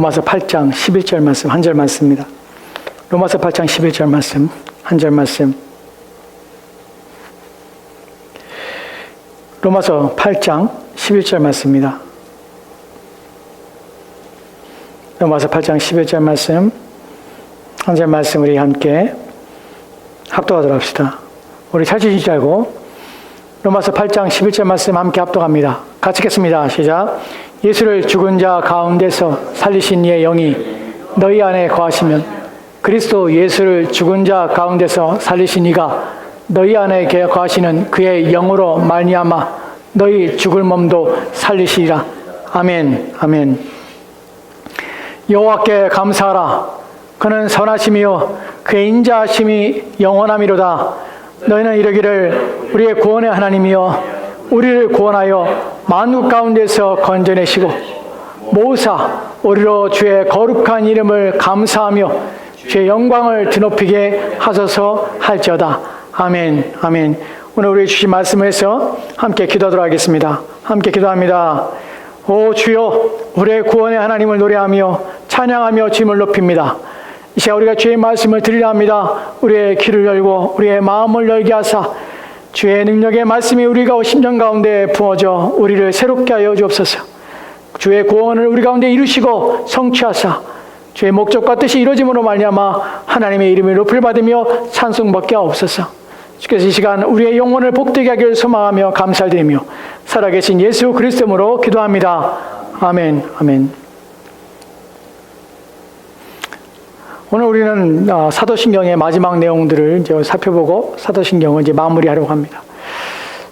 로마서 8장 11절 말씀 한 절 말씀입니다. 로마서 8장 11절 말씀 한 절 말씀. 로마서 8장 11절 말씀입니다. 로마서 8장 11절 말씀 한 절 말씀 우리 함께 합독하도록 합시다. 우리 잘 주실 줄 알고 로마서 8장 11절 말씀 함께 합독합니다. 같이 읽겠습니다. 시작. 예수를 죽은 자 가운데서 살리신 이의 영이 너희 안에 거하시면 그리스도 예수를 죽은 자 가운데서 살리신 이가 너희 안에 거하시는 그의 영으로 말미암아 너희 죽을 몸도 살리시리라. 아멘. 아멘. 여호와께 감사하라. 그는 선하심이요 그의 인자하심이 영원함이로다. 너희는 이르기를 우리의 구원의 하나님이여 우리를 구원하여 만국 가운데서 건져내시고 모으사 우리로 주의 거룩한 이름을 감사하며 주의 영광을 드높이게 하소서 할지어다. 아멘. 아멘. 오늘 우리 주신 말씀에서 함께 기도하도록 하겠습니다. 함께 기도합니다. 오 주여, 우리의 구원의 하나님을 노래하며 찬양하며 주님을 높입니다. 이 시간 우리가 주의 말씀을 드리려 합니다. 우리의 귀를 열고 우리의 마음을 열게 하사 주의 능력의 말씀이 우리가 심령 가운데 부어져 우리를 새롭게 하여 주옵소서. 주의 구원을 우리 가운데 이루시고 성취하사 주의 목적과 뜻이 이루어짐으로 말미암아 하나님의 이름을 높임 받으며 찬송받게 하옵소서. 주께서 이 시간 우리의 영혼을 복되게 하기를 소망하며 감사드리며 살아계신 예수 그리스도로 기도합니다. 아멘. 아멘. 오늘 우리는 사도신경의 마지막 내용들을 이제 살펴보고 사도신경을 이제 마무리하려고 합니다.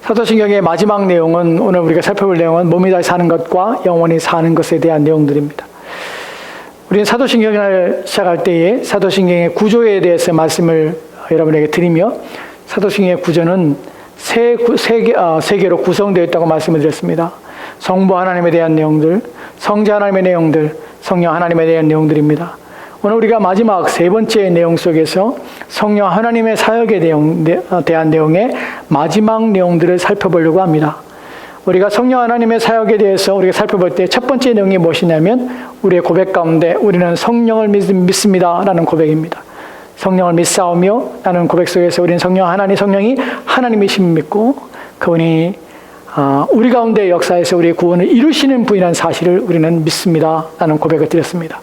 사도신경의 마지막 내용은 오늘 우리가 살펴볼 내용은 몸이 다시 사는 것과 영원히 사는 것에 대한 내용들입니다. 우리는 사도신경을 시작할 때에 사도신경의 구조에 대해서 말씀을 여러분에게 드리며 사도신경의 구조는 세 개로 구성되어 있다고 말씀을 드렸습니다. 성부 하나님에 대한 내용들, 성자 하나님의 내용들, 성령 하나님에 대한 내용들입니다. 오늘 우리가 마지막 세 번째 내용 속에서 성령 하나님의 사역에 대한 내용의 마지막 내용들을 살펴보려고 합니다. 우리가 성령 하나님의 사역에 대해서 우리가 살펴볼 때 첫 번째 내용이 무엇이냐면 우리의 고백 가운데 우리는 성령을 믿습니다 라는 고백입니다. 성령을 믿사오며 라는 고백 속에서 우리는 성령이 하나님이심을 믿고 그분이 우리 가운데 역사에서 우리의 구원을 이루시는 분이라는 사실을 우리는 믿습니다 라는 고백을 드렸습니다.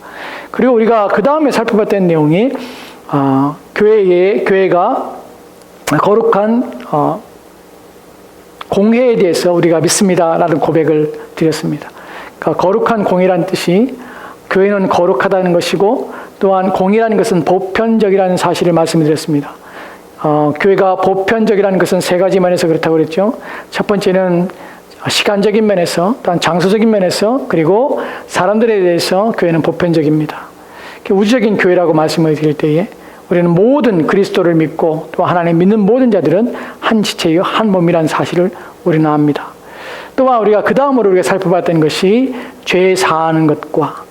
그리고 우리가 그 다음에 살펴봤던 내용이 교회가 거룩한 공회에 대해서 우리가 믿습니다 라는 고백을 드렸습니다. 그러니까 거룩한 공회라는 뜻이 교회는 거룩하다는 것이고 또한 공의라는 것은 보편적이라는 사실을 말씀드렸습니다. 교회가 보편적이라는 것은 세 가지 면에서 그렇다고 그랬죠. 첫 번째는 시간적인 면에서, 또한 장소적인 면에서, 그리고 사람들에 대해서 교회는 보편적입니다. 우주적인 교회라고 말씀을 드릴 때에 우리는 모든 그리스도를 믿고 또 하나님 믿는 모든 자들은 한 지체요 한 몸이라는 사실을 우리는 압니다. 또한 우리가 그 다음으로 우리가 살펴봤던 것이 죄 사하는 것과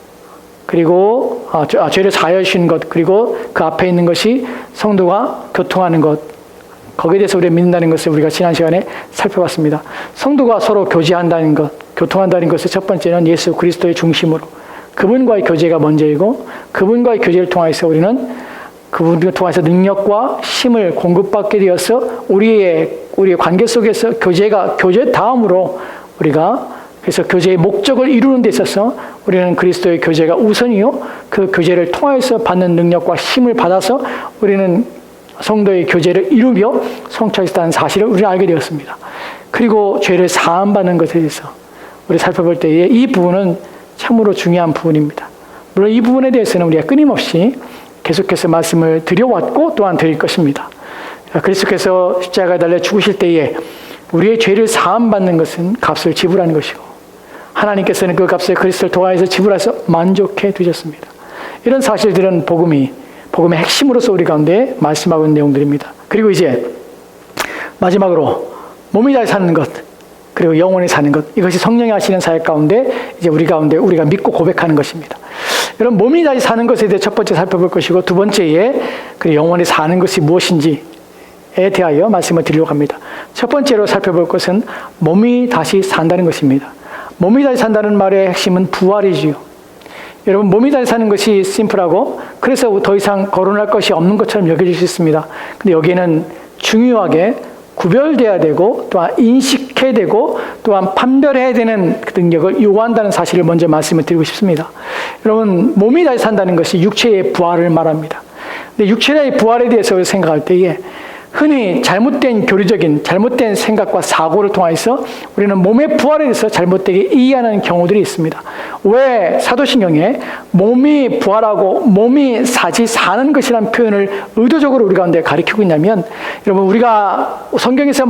그리고 죄를 사하여 주시는 것, 그리고 그 앞에 있는 것이 성도가 교통하는 것, 거기에 대해서 우리가 믿는다는 것을 우리가 지난 시간에 살펴봤습니다. 성도가 서로 교제한다는 것, 교통한다는 것의 첫 번째는 예수 그리스도의 중심으로 그분과의 교제가 먼저이고 그분과의 교제를 통해서 우리는 그분을 통해서 능력과 힘을 공급받게 되어서 우리의 관계 속에서 교제 다음으로 우리가 그래서 교제의 목적을 이루는 데 있어서 우리는 그리스도의 교제가 우선이요 그 교제를 통해서 받는 능력과 힘을 받아서 우리는 성도의 교제를 이루며 성취하겠다는 사실을 우리는 알게 되었습니다. 그리고 죄를 사함받는 것에 대해서 우리 살펴볼 때에 이 부분은 참으로 중요한 부분입니다. 물론 이 부분에 대해서는 우리가 끊임없이 계속해서 말씀을 드려왔고 또한 드릴 것입니다. 그리스도께서 십자가에 달려 죽으실 때에 우리의 죄를 사함받는 것은 값을 지불하는 것이고 하나님께서는 그 값을 그리스도를 통하여서 지불해서 만족해 두셨습니다. 이런 사실들은 복음의 핵심으로서 우리 가운데 말씀하고 있는 내용들입니다. 그리고 이제 마지막으로 몸이 잘 사는 것 그리고 영원히 사는 것, 이것이 성령이 하시는 사역 가운데 이제 우리 가운데 우리가 믿고 고백하는 것입니다. 여러분, 몸이 다시 사는 것에 대해 첫 번째 살펴볼 것이고 두 번째에 그리고 영원히 사는 것이 무엇인지에 대하여 말씀을 드리려고 합니다. 첫 번째로 살펴볼 것은 몸이 다시 산다는 것입니다. 몸이 다시 산다는 말의 핵심은 부활이지요. 여러분, 몸이 잘 사는 것이 심플하고 그래서 더 이상 거론할 것이 없는 것처럼 여겨질 수 있습니다. 근데 여기에는 중요하게 구별돼야 되고 또한 인식해야 되고 또한 판별해야 되는 그 능력을 요구한다는 사실을 먼저 말씀을 드리고 싶습니다. 여러분, 몸이 잘 산다는 것이 육체의 부활을 말합니다. 근데 육체의 부활에 대해서 생각할 때에 흔히 잘못된 교리적인 잘못된 생각과 사고를 통해서 우리는 몸의 부활에 대해서 잘못되게 이해하는 경우들이 있습니다. 왜 사도신경에 몸이 부활하고 몸이 사는 것이라는 표현을 의도적으로 우리 가운데 가리키고 있냐면, 여러분, 우리가 성경에서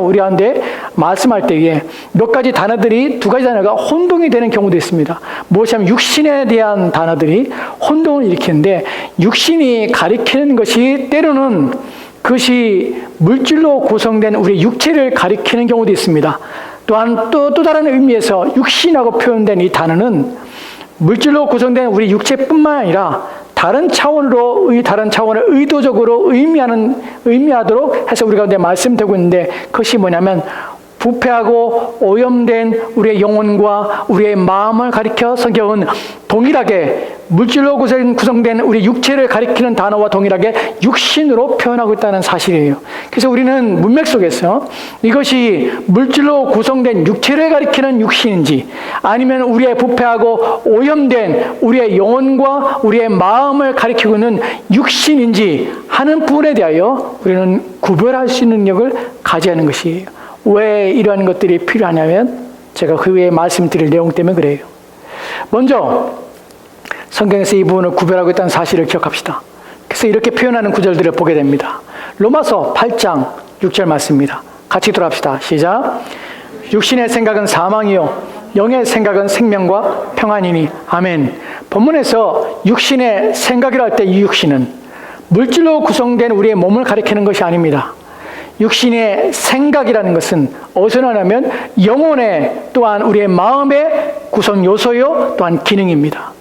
우리 가운데 말씀할 때에 몇 가지 단어들이, 두 가지 단어가 혼동이 되는 경우도 있습니다. 무엇이냐면 육신에 대한 단어들이 혼동을 일으키는데, 육신이 가리키는 것이 때로는 그것이 물질로 구성된 우리 육체를 가리키는 경우도 있습니다. 또한 또 다른 의미에서 육신이라고 표현된 이 단어는 물질로 구성된 우리 육체뿐만 아니라 다른 차원을 의도적으로 의미하도록 해서 우리 가운데 말씀되고 있는데, 그것이 뭐냐면 부패하고 오염된 우리의 영혼과 우리의 마음을 가리켜 성경은 동일하게 물질로 구성된 우리 육체를 가리키는 단어와 동일하게 육신으로 표현하고 있다는 사실이에요. 그래서 우리는 문맥 속에서 이것이 물질로 구성된 육체를 가리키는 육신인지 아니면 우리의 부패하고 오염된 우리의 영혼과 우리의 마음을 가리키고 있는 육신인지 하는 부분에 대하여 우리는 구별할 수 있는 능력을 가져야 하는 것이에요. 왜 이러한 것들이 필요하냐면 제가 그 위에 말씀드릴 내용 때문에 그래요. 먼저 성경에서 이 부분을 구별하고 있다는 사실을 기억합시다. 그래서 이렇게 표현하는 구절들을 보게 됩니다. 로마서 8장 6절 말씀입니다. 같이 돌아갑시다. 시작. 육신의 생각은 사망이요 영의 생각은 생명과 평안이니. 아멘. 본문에서 육신의 생각이라 할 때 이 육신은 물질로 구성된 우리의 몸을 가리키는 것이 아닙니다. 육신의 생각이라는 것은 어디서 나냐면 영혼의 또한 우리의 마음의 구성 요소요 또한 기능입니다.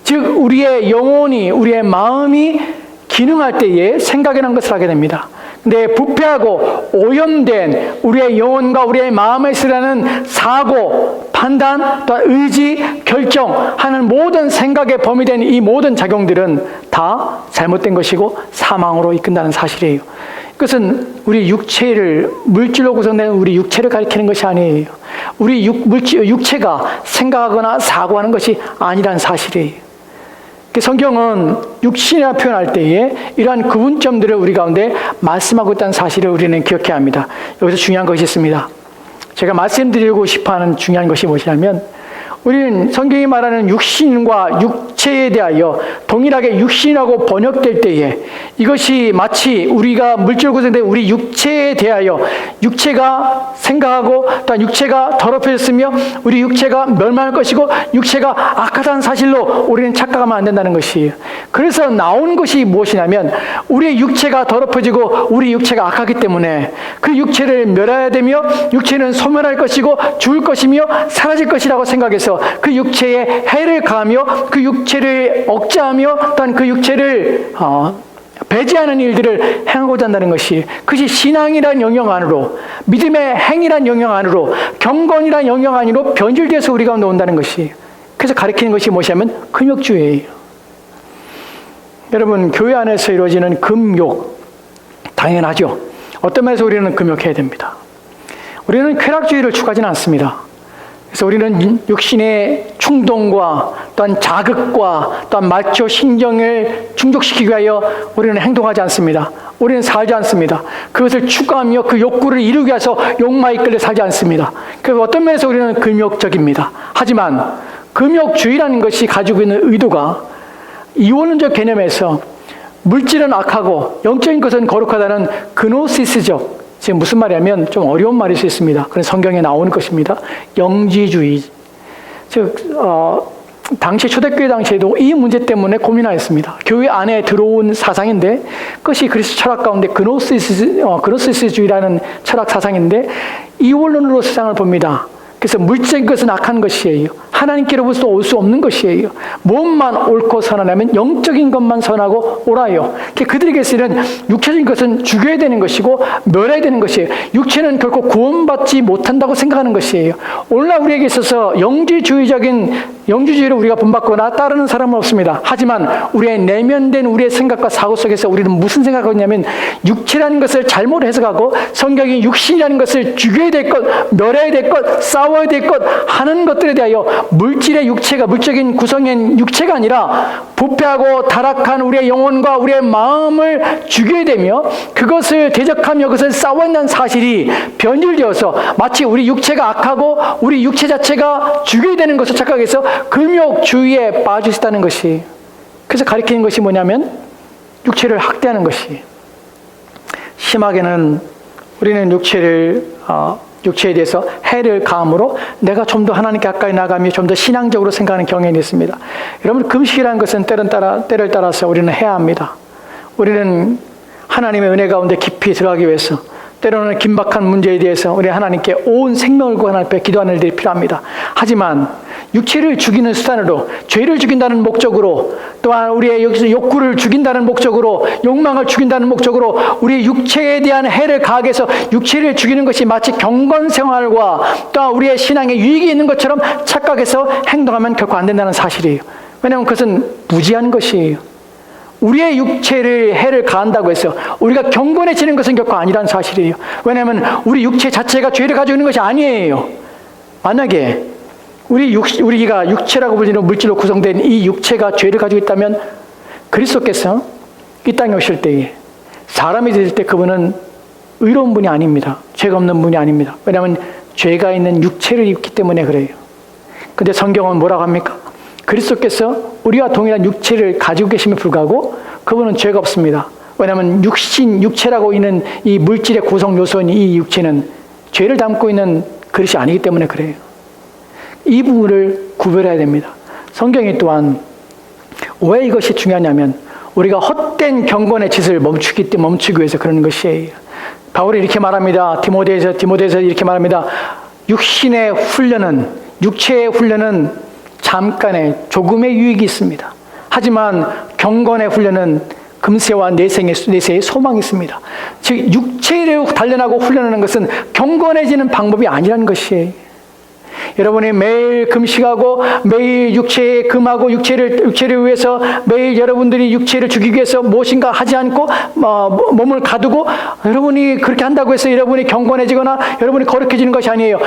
즉 우리의 영혼이 우리의 마음이 기능할 때에 생각이라는 것을 하게 됩니다. 근데 부패하고 오염된 우리의 영혼과 우리의 마음에 쓰라는 사고, 판단, 또 의지, 결정하는 모든 생각에 범위된 이 모든 작용들은 다 잘못된 것이고 사망으로 이끈다는 사실이에요. 그것은 우리 육체를, 물질로 구성된 우리 육체를 가리키는 것이 아니에요. 우리 육체가 생각하거나 사고하는 것이 아니라는 사실이에요. 성경은 육신이라 표현할 때에 이러한 구분점들을 우리 가운데 말씀하고 있다는 사실을 우리는 기억해야 합니다. 여기서 중요한 것이 있습니다. 제가 말씀드리고 싶어하는 중요한 것이 무엇이냐면, 우리는 성경이 말하는 육신과 육체에 대하여 동일하게 육신이라고 번역될 때에 이것이 마치 우리가 물질 구성된 우리 육체에 대하여 육체가 생각하고 또한 육체가 더럽혀졌으며 우리 육체가 멸망할 것이고 육체가 악하다는 사실로 우리는 착각하면 안 된다는 것이에요. 그래서 나오는 것이 무엇이냐면 우리의 육체가 더럽혀지고 우리 육체가 악하기 때문에 그 육체를 멸해야 되며 육체는 소멸할 것이고 죽을 것이며 사라질 것이라고 생각해서 그 육체에 해를 가하며 그 육체를 억제하며 또한 그 육체를 배제하는 일들을 행하고자 한다는 것이, 그것이 신앙이란 영역 안으로, 믿음의 행이란 영역 안으로, 경건이란 영역 안으로 변질돼서 우리 가운데 온다는 것이, 그래서 가리키는 것이 무엇이냐면 금욕주의예요. 여러분, 교회 안에서 이루어지는 금욕 당연하죠. 어떤 면에서 우리는 금욕해야 됩니다. 우리는 쾌락주의를 추구하지는 않습니다. 그래서 우리는 육신의 충동과 또한 자극과 또한 마초 신경을 충족시키기 위하여 우리는 행동하지 않습니다. 우리는 살지 않습니다. 그것을 추구하며 그 욕구를 이루기 위해서 욕망에 이끌려 살지 않습니다. 그래서 어떤 면에서 우리는 금욕적입니다. 하지만 금욕주의라는 것이 가지고 있는 의도가 이원론적 개념에서 물질은 악하고 영적인 것은 거룩하다는 그노시스적, 지금 무슨 말이냐면 좀 어려운 말일 수 있습니다. 그런 성경에 나오는 것입니다. 영지주의. 즉 당시 초대교회 당시에도 이 문제 때문에 고민하였습니다. 교회 안에 들어온 사상인데 그것이 그리스도 철학 가운데 그노시스주의라는 철학 사상인데 이원론으로 세상을 봅니다. 그래서 물질적인 것은 악한 것이에요. 하나님께로부터 올 수 없는 것이에요. 무엇만 옳고 선하냐면 영적인 것만 선하고 옳아요. 그들에게서는 육체적인 것은 죽여야 되는 것이고 멸해야 되는 것이에요. 육체는 결코 구원받지 못한다고 생각하는 것이에요. 오늘날 우리에게 있어서 영지주의를 우리가 본받거나 따르는 사람은 없습니다. 하지만 우리의 내면된 우리의 생각과 사고 속에서 우리는 무슨 생각을 하냐면 육체라는 것을 잘못 해석하고 성경이 육신이라는 것을 죽여야 될 것, 멸해야 될 것, 싸워야 될 것 하는 것들에 대하여 물질의 육체가, 물적인 구성인 육체가 아니라 부패하고 타락한 우리의 영혼과 우리의 마음을 죽여야 되며 그것을 대적하며 그것을 싸워낸다는 사실이 변질되어서 마치 우리 육체가 악하고 우리 육체 자체가 죽여야 되는 것을 착각해서 금욕주의에 빠져 있다는 것이, 그래서 가리키는 것이 뭐냐면 육체를 학대하는 것이, 심하게는 우리는 육체에 대해서 해를 가함으로 내가 좀 더 하나님께 가까이 나가며 좀 더 신앙적으로 생각하는 경향이 있습니다. 여러분, 금식이라는 것은 때를 따라서 우리는 해야 합니다. 우리는 하나님의 은혜 가운데 깊이 들어가기 위해서 때로는 긴박한 문제에 대해서 우리 하나님께 온 생명을 구하는 앞에 기도하는 일이 필요합니다. 하지만 육체를 죽이는 수단으로, 죄를 죽인다는 목적으로, 또한 우리의 욕구를 죽인다는 목적으로, 욕망을 죽인다는 목적으로 우리 육체에 대한 해를 가하게 해서 육체를 죽이는 것이 마치 경건생활과 또한 우리의 신앙에 유익이 있는 것처럼 착각해서 행동하면 결코 안 된다는 사실이에요. 왜냐하면 그것은 무지한 것이에요. 우리의 육체를 해를 가한다고 해서 우리가 경건해지는 것은 결코 아니라는 사실이에요. 왜냐하면 우리 육체 자체가 죄를 가지고 있는 것이 아니에요. 만약에 우리가 육체라고 불리는 물질로 구성된 이 육체가 죄를 가지고 있다면 그리스도께서 이 땅에 오실 때에 사람이 되실 때 그분은 의로운 분이 아닙니다. 죄가 없는 분이 아닙니다. 왜냐하면 죄가 있는 육체를 입기 때문에 그래요. 근데 성경은 뭐라고 합니까? 그리스도께서 우리와 동일한 육체를 가지고 계심에 불구하고 그분은 죄가 없습니다. 왜냐하면 육체라고 있는 이 물질의 구성 요소인 이 육체는 죄를 담고 있는 그릇이 아니기 때문에 그래요. 이 부분을 구별해야 됩니다. 성경이 또한 왜 이것이 중요하냐면 우리가 헛된 경건의 짓을 멈추기 위해서 그러는 것이에요. 바울이 이렇게 말합니다. 디모데에서 이렇게 말합니다. 육체의 훈련은 잠깐의 조금의 유익이 있습니다. 하지만 경건의 훈련은 금세와 내세의 소망이 있습니다. 즉 육체를 단련하고 훈련하는 것은 경건해지는 방법이 아니라는 것이에요. 여러분이 매일 금식하고 매일 육체에 금하고 육체를 위해서 매일 여러분들이 육체를 죽이기 위해서 무엇인가 하지 않고 몸을 가두고 여러분이 그렇게 한다고 해서 여러분이 경건해지거나 여러분이 거룩해지는 것이 아니에요.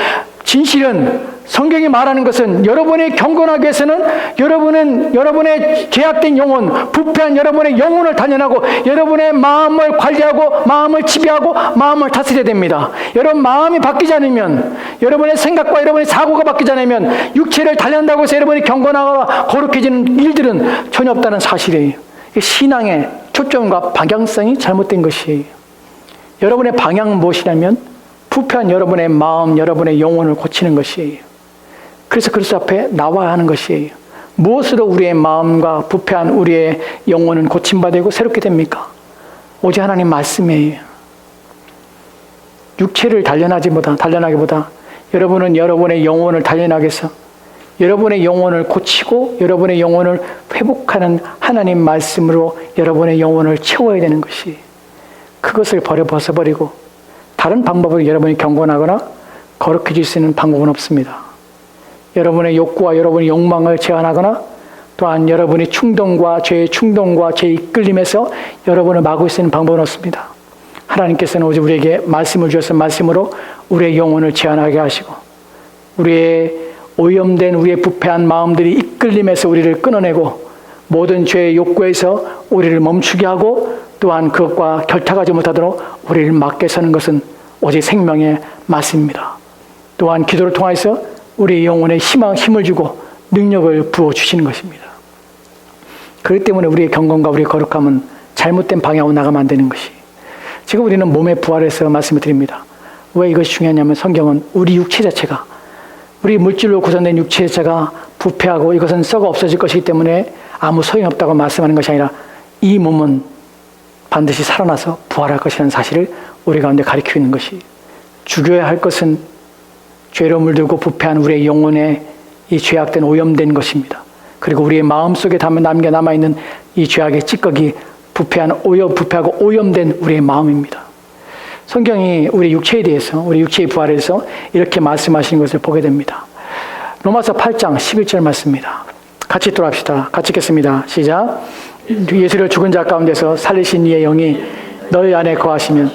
진실은 성경이 말하는 것은 여러분이 경건하기 위해서는 여러분의 죄악된 영혼, 부패한 여러분의 영혼을 단련하고 여러분의 마음을 관리하고 마음을 지배하고 마음을 다스려야 됩니다. 여러분 마음이 바뀌지 않으면, 여러분의 생각과 여러분의 사고가 바뀌지 않으면 육체를 단련한다고 해서 여러분이 경건하거나 거룩해지는 일들은 전혀 없다는 사실이에요. 신앙의 초점과 방향성이 잘못된 것이에요. 여러분의 방향은 무엇이냐면 부패한 여러분의 마음, 여러분의 영혼을 고치는 것이에요. 그래서 그리스도 앞에 나와야 하는 것이에요. 무엇으로 우리의 마음과 부패한 우리의 영혼은 고침받고 새롭게 됩니까? 오직 하나님 말씀이에요. 육체를 단련하기보다 여러분은 여러분의 영혼을 단련하기 위해서 여러분의 영혼을 고치고 여러분의 영혼을 회복하는 하나님 말씀으로 여러분의 영혼을 채워야 되는 것이, 그것을 벗어버리고 다른 방법으로 여러분이 경건하거나 거룩해질 수 있는 방법은 없습니다. 여러분의 욕구와 여러분의 욕망을 제한하거나 또한 여러분의 죄의 충동과 죄의 이끌림에서 여러분을 막을 수 있는 방법은 없습니다. 하나님께서는 오직 우리에게 말씀을 주셔서 말씀으로 우리의 영혼을 제한하게 하시고 우리의 오염된 우리의 부패한 마음들이 이끌림에서 우리를 끊어내고 모든 죄의 욕구에서 우리를 멈추게 하고 또한 그것과 결탁하지 못하도록 우리를 막게 서는 것은 오직 생명의 말씀입니다. 또한 기도를 통해서 우리 영혼에 힘을 주고 능력을 부어주시는 것입니다. 그렇기 때문에 우리의 경건과 우리의 거룩함은 잘못된 방향으로 나가면 안 되는 것이, 지금 우리는 몸의 부활에서 말씀을 드립니다. 왜 이것이 중요하냐면 성경은 우리 육체 자체가, 우리 물질로 구성된 육체 자체가 부패하고 이것은 썩어 없어질 것이기 때문에 아무 소용이 없다고 말씀하는 것이 아니라 이 몸은 반드시 살아나서 부활할 것이라는 사실을 우리 가운데 가르치고 있는 것이, 죽여야 할 것은 죄로 물들고 부패한 우리의 영혼의 이 죄악된 오염된 것입니다. 그리고 우리의 마음속에 남아있는 이 죄악의 찌꺼기, 부패하고 오염된 우리의 마음입니다. 성경이 우리 육체에 대해서, 우리 육체의 부활에 대해서 이렇게 말씀하시는 것을 보게 됩니다. 로마서 8장 11절 말씀입니다. 같이 읽도록합시다. 같이 읽겠습니다. 시작. 예수를 죽은 자 가운데서 살리신 이의 영이 너희 안에 거하시면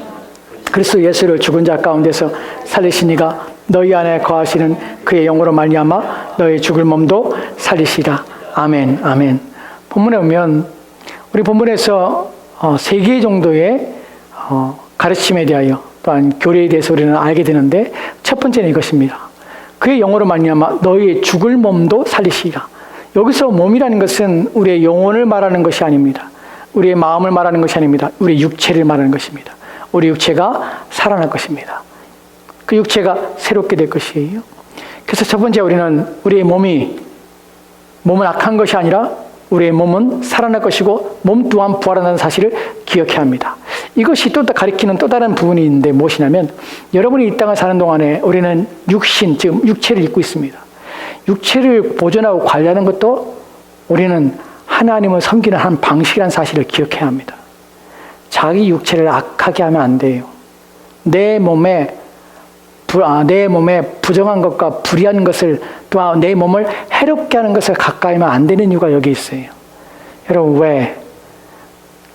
그리스도 예수를 죽은 자 가운데서 살리신 이가 너희 안에 거하시는 그의 영으로 말미암아 너희 죽을 몸도 살리시라. 아멘. 아멘. 본문에 보면 우리 본문에서 3개 정도의 가르침에 대하여 또한 교리에 대해서 우리는 알게 되는데 첫 번째는 이것입니다. 그의 영으로 말미암아 너희의 죽을 몸도 살리시리라. 여기서 몸이라는 것은 우리의 영혼을 말하는 것이 아닙니다. 우리의 마음을 말하는 것이 아닙니다. 우리 육체를 말하는 것입니다. 우리 육체가 살아날 것입니다. 그 육체가 새롭게 될 것이에요. 그래서 첫 번째 우리는 우리의 몸은 악한 것이 아니라 우리의 몸은 살아날 것이고 몸 또한 부활한다는 사실을 기억해야 합니다. 이것이 또 가리키는 또 다른 부분이 있는데 무엇이냐면 여러분이 이 땅을 사는 동안에 우리는 육신, 즉 육체를 입고 있습니다. 육체를 보존하고 관리하는 것도 우리는 하나님을 섬기는 한 방식이라는 사실을 기억해야 합니다. 자기 육체를 악하게 하면 안 돼요. 내 몸에 부정한 것과 불의한 것을 또한 내 몸을 해롭게 하는 것을 가까이 하면 안 되는 이유가 여기 있어요. 여러분 왜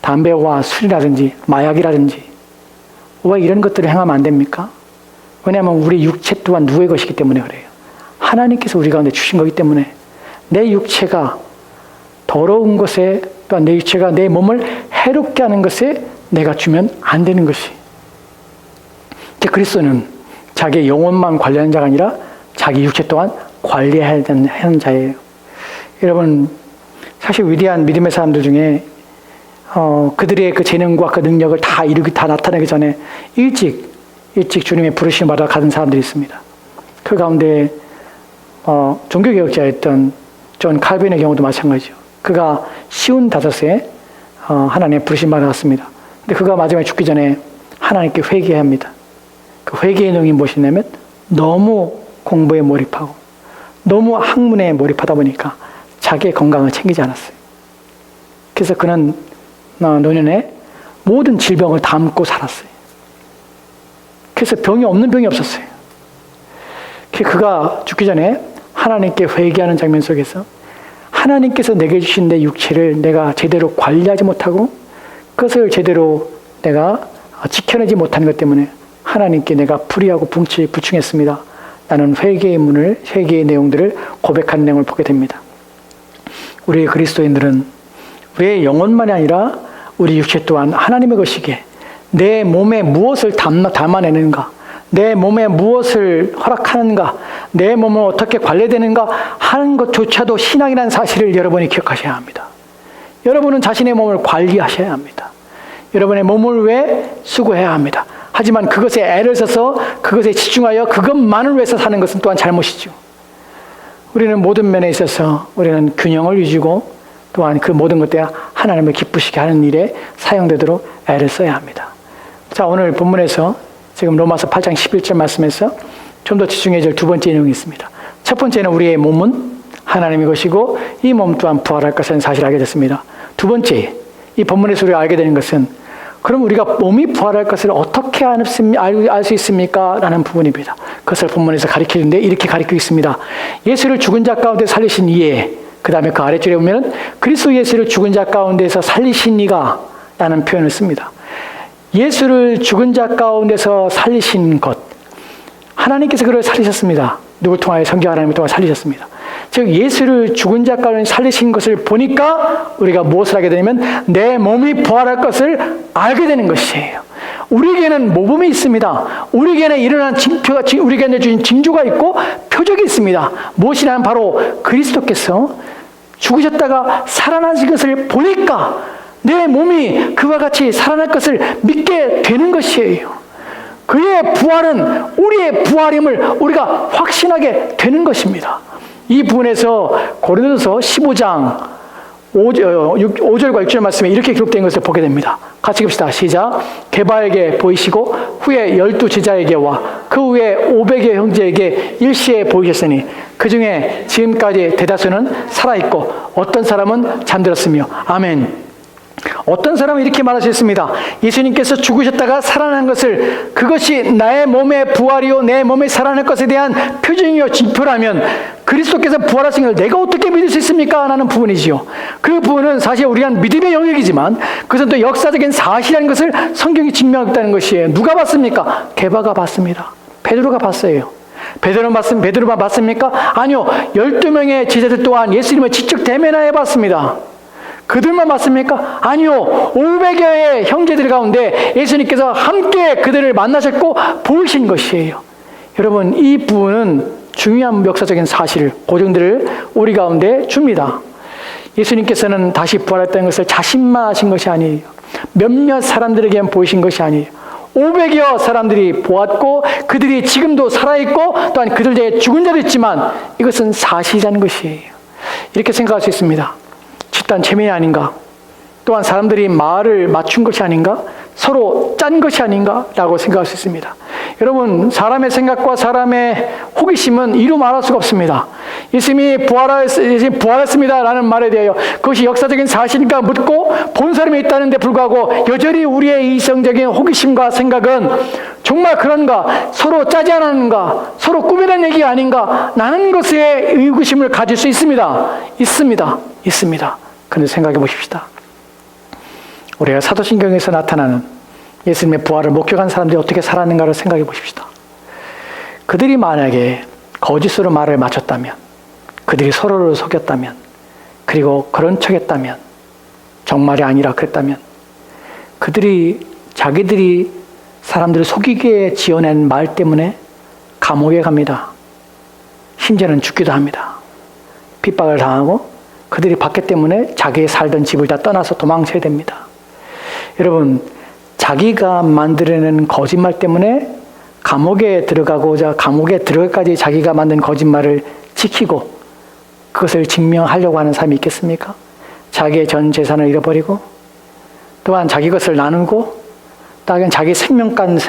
담배와 술이라든지 마약이라든지 왜 이런 것들을 행하면 안 됩니까? 왜냐하면 우리 육체 또한 누구의 것이기 때문에 그래요. 하나님께서 우리 가운데 주신 거기 때문에 내 육체가 더러운 것에 또한 내 육체가 내 몸을 해롭게 하는 것에 내가 주면 안 되는 것이. 그리스도는 자기의 영혼만 관리하는 자가 아니라 자기 육체 또한 관리해야 하는 자예요. 여러분 사실 위대한 믿음의 사람들 중에 그들의 그 재능과 그 능력을 다 나타내기 전에 일찍 주님의 부르심을 받아 가는 사람들이 있습니다. 그 가운데 종교개혁자였던 존 칼빈의 경우도 마찬가지죠. 그가 55세 하나님의 부르심 받았습니다. 근데 그가 마지막에 죽기 전에 하나님께 회개해야 합니다. 그 회개의 내용이 무엇이냐면 너무 공부에 몰입하고 너무 학문에 몰입하다 보니까 자기의 건강을 챙기지 않았어요. 그래서 그는 노년에 모든 질병을 담고 살았어요. 그래서 병이 없는 병이 없었어요. 그가 죽기 전에 하나님께 회개하는 장면 속에서 하나님께서 내게 주신 내 육체를 내가 제대로 관리하지 못하고 그것을 제대로 내가 지켜내지 못하는 것 때문에 하나님께 내가 불의하고 부충했습니다. 나는 회개의 내용들을 고백하는 내용을 보게 됩니다. 우리 그리스도인들은 우리의 영혼만이 아니라 우리 육체 또한 하나님의 것이기에 내 몸에 무엇을 담아내는가, 내 몸에 무엇을 허락하는가, 내 몸을 어떻게 관리되는가 하는 것조차도 신앙이라는 사실을 여러분이 기억하셔야 합니다. 여러분은 자신의 몸을 관리하셔야 합니다. 여러분의 몸을 위해 수고해야 합니다. 하지만 그것에 애를 써서 그것에 집중하여 그것만을 위해서 사는 것은 또한 잘못이죠. 우리는 모든 면에 있어서 우리는 균형을 유지고 또한 그 모든 것들이 하나님을 기쁘시게 하는 일에 사용되도록 애를 써야 합니다. 자, 오늘 본문에서 지금 로마서 8장 11절 말씀에서 좀 더 집중해야 될 두 번째 내용이 있습니다. 첫 번째는 우리의 몸은 하나님의 것이고 이 몸 또한 부활할 것이라는 사실을 알게 됐습니다. 두 번째, 이 본문에서 우리가 알게 되는 것은 그럼 우리가 몸이 부활할 것을 어떻게 알 수 있습니까? 라는 부분입니다. 그것을 본문에서 가르치는데 이렇게 가르치고 있습니다. 예수를 죽은 자 가운데 살리신 이에, 그 다음에 그 아래줄에 보면 그리스도 예수를 죽은 자 가운데서 살리신 이가 라는 표현을 씁니다. 예수를 죽은 자 가운데서 살리신 것, 하나님께서 그를 살리셨습니다. 누굴 통하여? 성경 하나님을 통하여 살리셨습니다. 즉 예수를 죽은 자 가운데 살리신 것을 보니까 우리가 무엇을 하게 되냐면 내 몸이 부활할 것을 알게 되는 것이에요. 우리에게는 모범이 있습니다. 우리에게는 일어난 징표가, 우리에게 주신 징조가 있고 표적이 있습니다. 무엇이냐면 바로 그리스도께서 죽으셨다가 살아나신 것을 보니까 내 몸이 그와 같이 살아날 것을 믿게 되는 것이에요. 그의 부활은 우리의 부활임을 우리가 확신하게 되는 것입니다. 이 부분에서 고린도서 15장 5절과 6절 말씀에 이렇게 기록된 것을 보게 됩니다. 같이 읽읍시다. 시작. 게바에게 보이시고 후에 12 제자에게와 그 후에 500여 형제에게 일시에 보이셨으니 그 중에 지금까지 대다수는 살아있고 어떤 사람은 잠들었으며. 아멘. 어떤 사람은 이렇게 말하셨습니다. 예수님께서 죽으셨다가 살아난 것을, 그것이 나의 몸의 부활이요 내 몸의 살아날 것에 대한 표징이요 징표라면 그리스도께서 부활하신 걸 내가 어떻게 믿을 수 있습니까? 라는 부분이지요. 그 부분은 사실 우리가 믿음의 영역이지만 그것은 또 역사적인 사실이라는 것을 성경이 증명했다는 것이에요. 누가 봤습니까? 게바가 봤습니다. 베드로가 봤어요. 베드로만 봤습니까? 아니요. 12명의 제자들 또한 예수님을 직접 대면하여 봤습니다. 그들만 봤습니까? 아니요. 500여의 형제들 가운데 예수님께서 함께 그들을 만나셨고 보이신 것이에요. 여러분, 이 부분은 중요한 역사적인 사실, 고증들을 우리 가운데 줍니다. 예수님께서는 다시 부활했다는 것을 자신만 하신 것이 아니에요. 몇몇 사람들에게만 보이신 것이 아니에요. 500여 사람들이 보았고 그들이 지금도 살아있고 또한 그들 중에 죽은 자도 있지만 이것은 사실이라는 것이에요. 이렇게 생각할 수 있습니다. 집단 체면이 아닌가? 또한 사람들이 말을 맞춘 것이 아닌가? 서로 짠 것이 아닌가? 라고 생각할 수 있습니다. 여러분, 사람의 생각과 사람의 호기심은 이루 말할 수가 없습니다. 예수님이 부활했습니다 라는 말에 대하여 그것이 역사적인 사실인가 묻고 본 사람이 있다는 데 불구하고 여전히 우리의 이성적인 호기심과 생각은 정말 그런가? 서로 짜지 않았는가? 서로 꾸며낸 얘기 아닌가? 라는 것에 의구심을 가질 수 있습니다. 있습니다. 그런데 생각해 보십시다. 우리가 사도신경에서 나타나는 예수님의 부활을 목격한 사람들이 어떻게 살았는가를 생각해 보십시다. 그들이 만약에 거짓으로 말을 맞췄다면, 그들이 서로를 속였다면, 그리고 그런 척했다면, 정말이 아니라 그랬다면, 자기들이 사람들을 속이기에 지어낸 말 때문에 감옥에 갑니다. 심지어는 죽기도 합니다. 핍박을 당하고 그들이 받기 때문에 자기의 살던 집을 다 떠나서 도망쳐야 됩니다. 여러분, 자기가 만들어낸 거짓말 때문에 감옥에 들어가기까지 자기가 만든 거짓말을 지키고 그것을 증명하려고 하는 사람이 있겠습니까? 자기의 전 재산을 잃어버리고 또한 자기 것을 나누고 또한 자기 생명까지도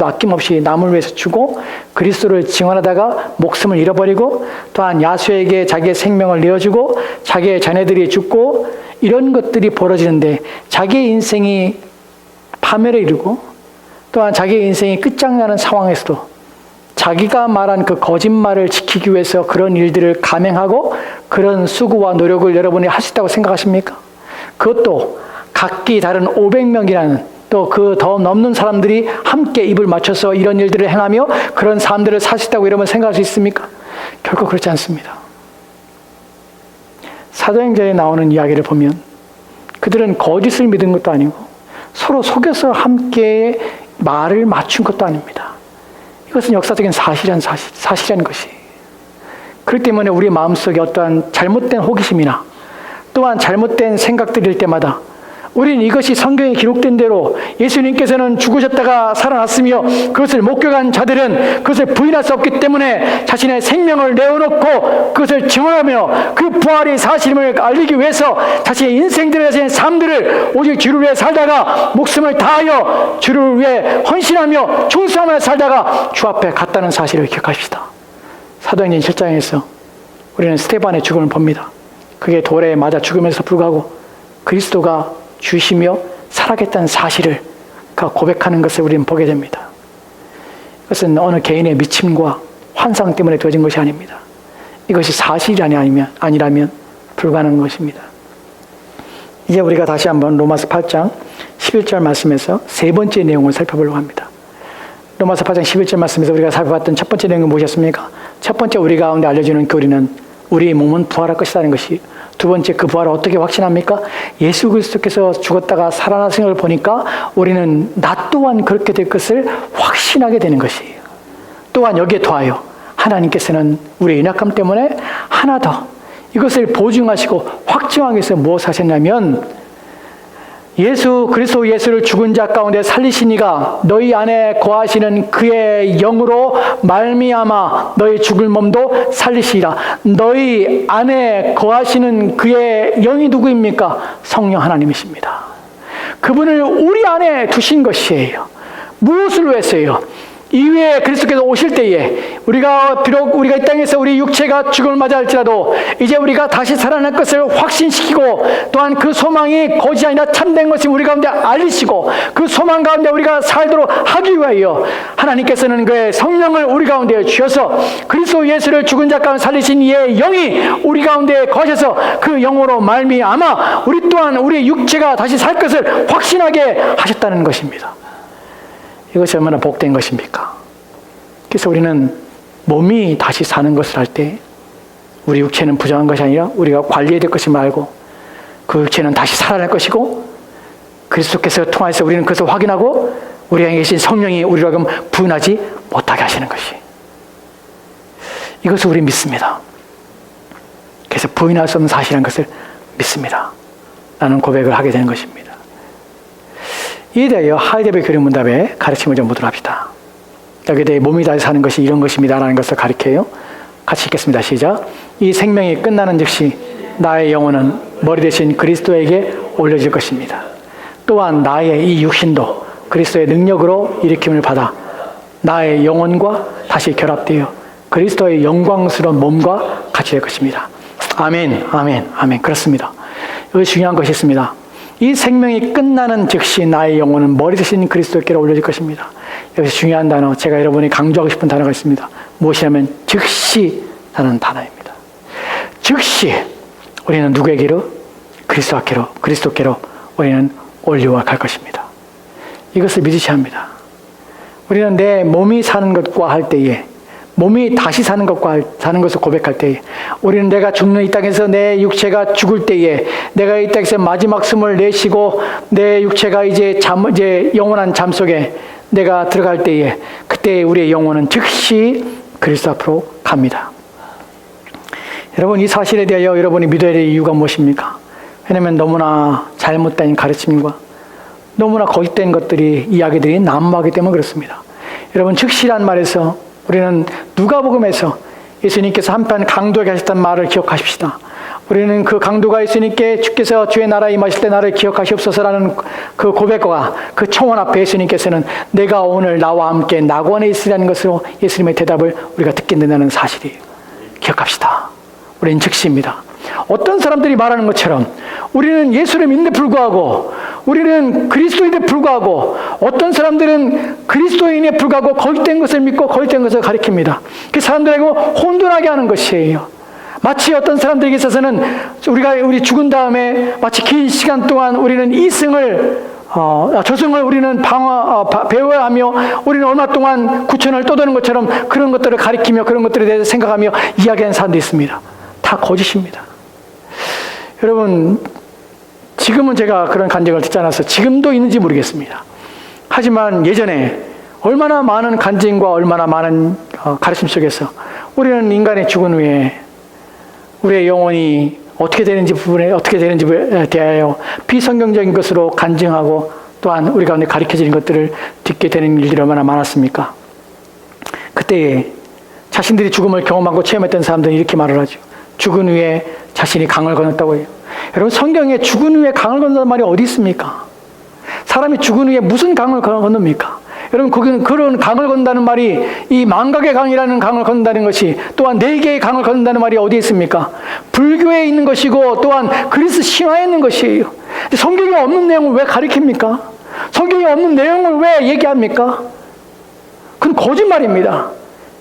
아낌없이 남을 위해서 주고 그리스도를 증언하다가 목숨을 잃어버리고 또한 야수에게 자기의 생명을 내어주고 자기의 자녀들이 죽고 이런 것들이 벌어지는데 자기의 인생이 파멸에 이르고 또한 자기의 인생이 끝장나는 상황에서도 자기가 말한 그 거짓말을 지키기 위해서 그런 일들을 감행하고 그런 수고와 노력을 여러분이 할 수 있다고 생각하십니까? 그것도 각기 다른 500명이라는 또 그 더 넘는 사람들이 함께 입을 맞춰서 이런 일들을 행하며 그런 사람들을 살 수 있다고 여러분 생각할 수 있습니까? 결코 그렇지 않습니다. 사도행전에 나오는 이야기를 보면 그들은 거짓을 믿은 것도 아니고 서로 속여서 함께 말을 맞춘 것도 아닙니다. 이것은 역사적인 사실이라는 것이. 그렇기 때문에 우리 마음속에 어떠한 잘못된 호기심이나 또한 잘못된 생각들일 때마다 우리는 이것이 성경에 기록된 대로 예수님께서는 죽으셨다가 살아났으며 그것을 목격한 자들은 그것을 부인할 수 없기 때문에 자신의 생명을 내어놓고 그것을 증언하며 그 부활의 사실임을 알리기 위해서 자신의 인생들의 자신의 삶들을 오직 주를 위해 살다가 목숨을 다하여 주를 위해 헌신하며 충성하며 살다가 주 앞에 갔다는 사실을 기억하십시다. 사도행전 7장에서 우리는 스데반의 죽음을 봅니다. 그게 돌에 맞아 죽음에서 불구하고 그리스도가 주시며 살아겠다는 사실을 고백하는 것을 우리는 보게 됩니다. 이것은 어느 개인의 미침과 환상 때문에 되어진 것이 아닙니다. 이것이 사실이 아니라면 불가능한 것입니다. 이제 우리가 다시 한번 로마서 8장 11절 말씀에서 세 번째 내용을 살펴보려고 합니다. 로마서 8장 11절 말씀에서 우리가 살펴봤던 첫 번째 내용은 무엇이었습니까? 첫 번째 우리 가운데 알려주는 교리는 우리의 몸은 부활할 것이라는 것이, 두 번째 그 부활을 어떻게 확신합니까? 예수 그리스도께서 죽었다가 살아나신 걸 보니까 우리는 나 또한 그렇게 될 것을 확신하게 되는 것이에요. 또한 여기에 더하여 하나님께서는 우리의 연약함 때문에 하나 더 이것을 보증하시고 확증하기 위해서 무엇을 하셨냐면 예수 그리스도 예수를 죽은 자 가운데 살리신 이가 너희 안에 거하시는 그의 영으로 말미암아 너희 죽을 몸도 살리시리라. 너희 안에 거하시는 그의 영이 누구입니까? 성령 하나님이십니다. 그분을 우리 안에 두신 것이에요. 무엇을 위해서요? 이후에 그리스도께서 오실 때에 비록 우리가 이 땅에서 우리 육체가 죽음을 맞이할지라도 이제 우리가 다시 살아날 것을 확신시키고, 또한 그 소망이 거짓이 아니라 참된 것이 우리 가운데 알리시고, 그 소망 가운데 우리가 살도록 하기 위하여 하나님께서는 그의 성령을 우리 가운데 주셔서 그리스도 예수를 죽은 자 가운데 살리신 이의 영이 우리 가운데 거셔서 그 영으로 말미암아 우리 또한 우리의 육체가 다시 살 것을 확신하게 하셨다는 것입니다. 이것이 얼마나 복된 것입니까? 그래서 우리는 몸이 다시 사는 것을 할 때 우리 육체는 부정한 것이 아니라 우리가 관리해야 될 것임을 알고, 그 육체는 다시 살아날 것이고, 그리스도께서 통하여서 우리는 그것을 확인하고 우리 안에 계신 성령이 우리로 하여금 부인하지 못하게 하시는 것이, 이것을 우리 믿습니다. 그래서 부인할 수 없는 사실이라는 것을 믿습니다. 라는 고백을 하게 되는 것입니다. 이에 대하여 하이데베 교리문답의 가르침을 좀 보도록 합시다. 여기에 대해 몸이 다시 사는 것이 이런 것입니다 라는 것을 가르쳐요. 같이 읽겠습니다. 시작. 이 생명이 끝나는 즉시 나의 영혼은 머리 대신 그리스도에게 올려질 것입니다. 또한 나의 이 육신도 그리스도의 능력으로 일으킴을 받아 나의 영혼과 다시 결합되어 그리스도의 영광스러운 몸과 같이 될 것입니다. 아멘, 아멘, 아멘. 그렇습니다. 여기 중요한 것이 있습니다. 이 생명이 끝나는 즉시 나의 영혼은 머리 대신 그리스도께로 올려질 것입니다. 여기서 중요한 단어, 제가 여러분이 강조하고 싶은 단어가 있습니다. 무엇이냐면 즉시라는 단어입니다. 즉시 우리는 누구에게로? 그리스도께로 우리는 올려와 갈 것입니다. 이것을 믿으셔야 합니다. 우리는 내 몸이 사는 것과 할 때에, 몸이 다시 사는 것을 고백할 때에, 우리는 내가 죽는 이 땅에서 내 육체가 죽을 때에, 내가 이 땅에서 마지막 숨을 내쉬고 내 육체가 이제 영원한 잠 속에 내가 들어갈 때에, 그때 우리의 영혼은 즉시 그리스도 앞으로 갑니다. 여러분, 이 사실에 대하여 여러분이 믿어야 될 이유가 무엇입니까? 왜냐하면 너무나 잘못된 가르침과 너무나 거짓된 것들이, 이야기들이 난무하기 때문에 그렇습니다. 여러분, 즉시란 말에서 우리는 누가복음에서 예수님께서 한편 강도에게 하셨던 말을 기억하십시다. 우리는 그 강도가 예수님께 주께서 주의 나라에 임하실 때 나를 기억하시옵소서라는 그 고백과 그 청원 앞에 예수님께서는 내가 오늘 나와 함께 낙원에 있으라는 것으로 예수님의 대답을 우리가 듣게 된다는 사실이에요. 기억합시다. 우리는 즉시입니다. 어떤 사람들이 말하는 것처럼 우리는 예수를 믿는데 불구하고, 우리는 그리스도인에 불구하고, 어떤 사람들은 그리스도인에 불구하고 거짓된 것을 믿고 거짓된 것을 가리킵니다. 그 사람들에게 혼돈하게 하는 것이에요. 마치 어떤 사람들에게 있어서는 우리 죽은 다음에 마치 긴 시간 동안 우리는 저승을 우리는 배워야 하며, 우리는 얼마 동안 구천을 떠도는 것처럼 그런 것들을 가리키며 그런 것들에 대해서 생각하며 이야기하는 사람도 있습니다. 다 거짓입니다. 여러분, 지금은 제가 그런 간증을 듣지 않아서 지금도 있는지 모르겠습니다. 하지만 예전에 얼마나 많은 간증과 얼마나 많은 가르침 속에서 우리는 인간이 죽은 후에 우리의 영혼이 어떻게 되는지 부분에 대하여 비성경적인 것으로 간증하고, 또한 우리 가운데 가르쳐지는 것들을 듣게 되는 일들이 얼마나 많았습니까? 그때에 자신들이 죽음을 경험하고 체험했던 사람들은 이렇게 말을 하죠. 죽은 후에 자신이 강을 건넜다고 해요. 여러분, 성경에 죽은 후에 강을 건넌다는 말이 어디 있습니까? 사람이 죽은 후에 무슨 강을 건넙니까? 여러분, 거기는 그런 강을 건넌다는 말이, 이 망각의 강이라는 강을 건넌다는 것이, 또한 4개의 강을 건넌다는 말이 어디에 있습니까? 불교에 있는 것이고, 또한 그리스 신화에 있는 것이에요. 성경에 없는 내용을 왜 가리킵니까? 성경에 없는 내용을 왜 얘기합니까? 그건 거짓말입니다.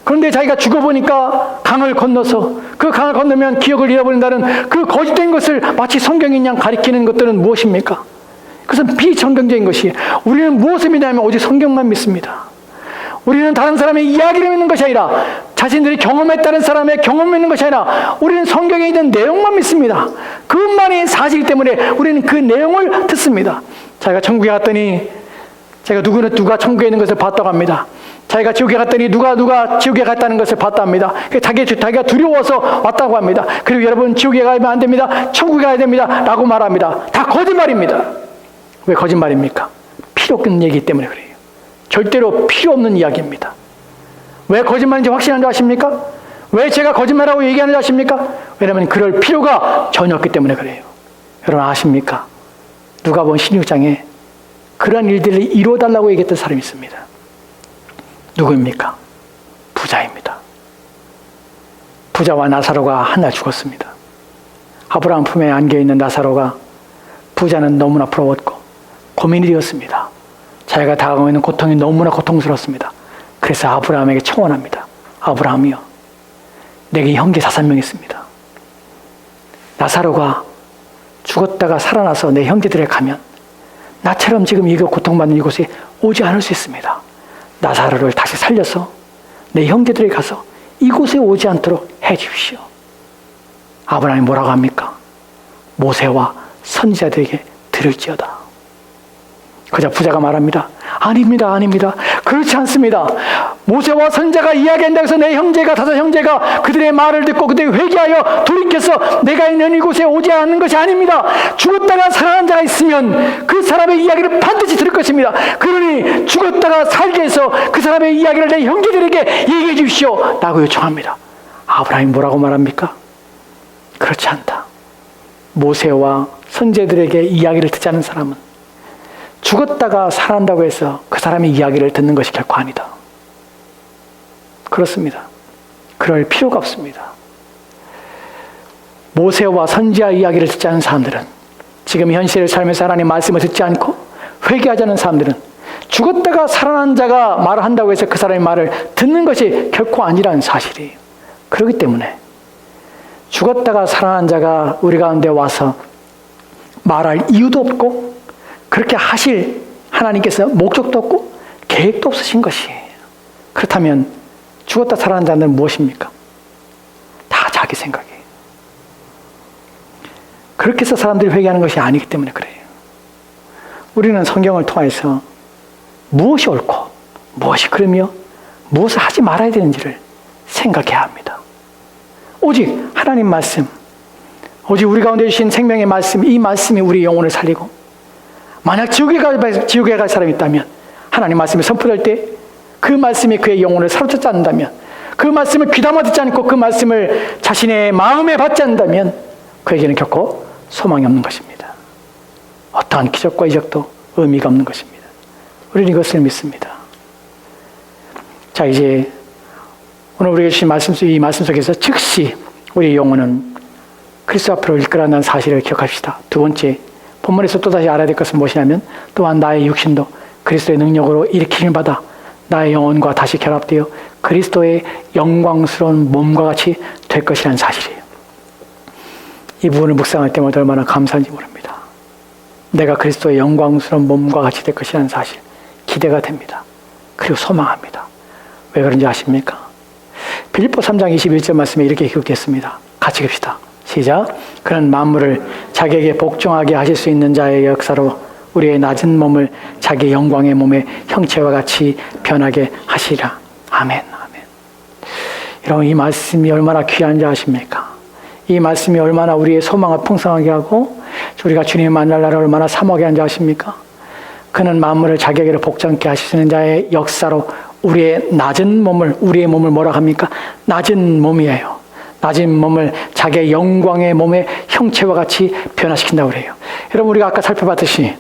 그런데 자기가 죽어보니까 강을 건너서, 그 강을 건너면 기억을 잃어버린다는 그 거짓된 것을 마치 성경인 양 가리키는 것들은 무엇입니까? 그것은 비성경적인 것이에요. 우리는 무엇을 믿냐면 오직 성경만 믿습니다. 우리는 다른 사람의 이야기를 믿는 것이 아니라, 자신들이 경험했다는 사람의 경험을 믿는 것이 아니라, 우리는 성경에 있는 내용만 믿습니다. 그것만이 사실이기 때문에 우리는 그 내용을 듣습니다. 자기가 천국에 갔더니, 누가 천국에 있는 것을 봤다고 합니다. 자기가 지옥에 갔더니 누가 지옥에 갔다는 것을 봤다 합니다. 자기가 두려워서 왔다고 합니다. 그리고 여러분, 지옥에 가면 안 됩니다. 천국에 가야 됩니다. 라고 말합니다. 다 거짓말입니다. 왜 거짓말입니까? 필요 없는 얘기 때문에 그래요. 절대로 필요 없는 이야기입니다. 왜 거짓말인지 확신한 줄 아십니까? 왜 제가 거짓말하고 얘기하는 줄 아십니까? 왜냐하면 그럴 필요가 전혀 없기 때문에 그래요. 여러분 아십니까? 누가복음 16장에 그러한 일들을 이루어달라고 얘기했던 사람이 있습니다. 누구입니까? 부자입니다. 부자와 나사로가 하나 죽었습니다. 아브라함 품에 안겨있는 나사로가 부자는 너무나 부러웠고 고민이 되었습니다. 자기가 당하고 있는 고통이 너무나 고통스럽습니다. 그래서 아브라함에게 청원합니다. 아브라함이요, 내게 형제 5명 있습니다. 나사로가 죽었다가 살아나서 내 형제들에 가면 나처럼 지금 이거 고통받는 이곳에 오지 않을 수 있습니다. 나사로를 다시 살려서 내 형제들에게 가서 이곳에 오지 않도록 해 주십시오. 아브라함이 뭐라고 합니까? 모세와 선지자들에게 들을지어다. 그자 부자가 말합니다. 아닙니다, 아닙니다. 그렇지 않습니다. 모세와 선지자가 이야기한다고 해서 내 형제가 5 형제가 그들의 말을 듣고 그들이 회개하여 돌이켜서 내가 있는 이곳에 오지 않는 것이 아닙니다. 죽었다가 살아난 자가 있으면 그 사람의 이야기를 반드시 들을 것입니다. 그러니 죽었다가 살게 해서 그 사람의 이야기를 내 형제들에게 얘기해 주십시오 라고 요청합니다. 아브라함이 뭐라고 말합니까? 그렇지 않다. 모세와 선지자들에게 이야기를 듣지 않은 사람은 죽었다가 살아난다고 해서 그 사람의 이야기를 듣는 것이 결코 아니다. 그렇습니다. 그럴 필요가 없습니다. 모세와 선지자 이야기를 듣지 않은 사람들은, 지금 현실을 살면서 하나님 말씀을 듣지 않고 회개하지 않은 사람들은 죽었다가 살아난 자가 말을 한다고 해서 그 사람의 말을 듣는 것이 결코 아니라는 사실이에요. 그렇기 때문에 죽었다가 살아난 자가 우리 가운데 와서 말할 이유도 없고 그렇게 하실 하나님께서 목적도 없고 계획도 없으신 것이에요. 그렇다면 죽었다 살아난 자는 무엇입니까? 다 자기 생각이에요. 그렇게 해서 사람들이 회개하는 것이 아니기 때문에 그래요. 우리는 성경을 통해서 무엇이 옳고 무엇이 그르며 무엇을 하지 말아야 되는지를 생각해야 합니다. 오직 하나님 말씀, 오직 우리 가운데 주신 생명의 말씀, 이 말씀이 우리 영혼을 살리고, 만약 지옥에 갈 사람이 있다면 하나님 말씀이 선포될 때 그 말씀이 그의 영혼을 사로잡지 않는다면, 그 말씀을 귀담아 듣지 않고 그 말씀을 자신의 마음에 받지 않는다면 그에게는 결코 소망이 없는 것입니다. 어떠한 기적과 이적도 의미가 없는 것입니다. 우리는 이것을 믿습니다. 자, 이제 오늘 우리에게 주신 이 말씀 속에서 즉시 우리 영혼은 그리스도 앞으로 이끌어간다는 사실을 기억합시다. 두 번째, 본문에서 또다시 알아야 될 것은 무엇이냐면, 또한 나의 육신도 그리스도의 능력으로 일으킴을 받아 나의 영혼과 다시 결합되어 그리스도의 영광스러운 몸과 같이 될 것이라는 사실이에요. 이 부분을 묵상할 때마다 얼마나 감사한지 모릅니다. 내가 그리스도의 영광스러운 몸과 같이 될 것이라는 사실, 기대가 됩니다. 그리고 소망합니다. 왜 그런지 아십니까? 빌립보 3장 21절 말씀에 이렇게 기록됐습니다. 같이 봅시다. 시작. 그런 만물을 자기에게 복종하게 하실 수 있는 자의 역사로 우리의 낮은 몸을 자기 영광의 몸의 형체와 같이 변하게 하시리라. 아멘, 아멘. 여러분, 이 말씀이 얼마나 귀한지 아십니까? 이 말씀이 얼마나 우리의 소망을 풍성하게 하고 우리가 주님을 만날 날을 얼마나 사모하게 한지 아십니까? 그는 만물을 자기에게로 복종케 하시는 자의 역사로 우리의 낮은 몸을, 우리의 몸을 뭐라 합니까? 낮은 몸이에요. 낮은 몸을 자기의 영광의 몸의 형체와 같이 변화시킨다고 그래요. 여러분, 우리가 아까 살펴봤듯이,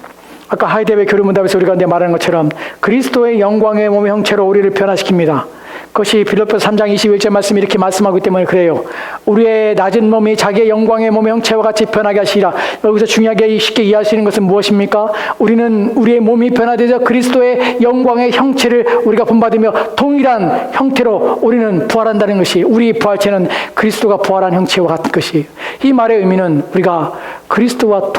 아까 하이데베 교류문답에서 우리가 말하는 것처럼 그리스도의 영광의 몸의 형체로 우리를 변화시킵니다. 그것이 빌립보서 3장 21절 말씀이 이렇게 말씀하기 때문에 그래요. 우리의 낮은 몸이 자기의 영광의 몸의 형체와 같이 변하게 하시리라. 여기서 중요하게 쉽게 이해할 수 있는 것은 무엇입니까? 우리는 우리의 몸이 변화되어 그리스도의 영광의 형체를 우리가 본받으며 동일한 형태로 우리는 부활한다는 것이, 우리 부활체는 그리스도가 부활한 형체와 같은 것이에요. 이 말의 의미는 우리가 그리스도와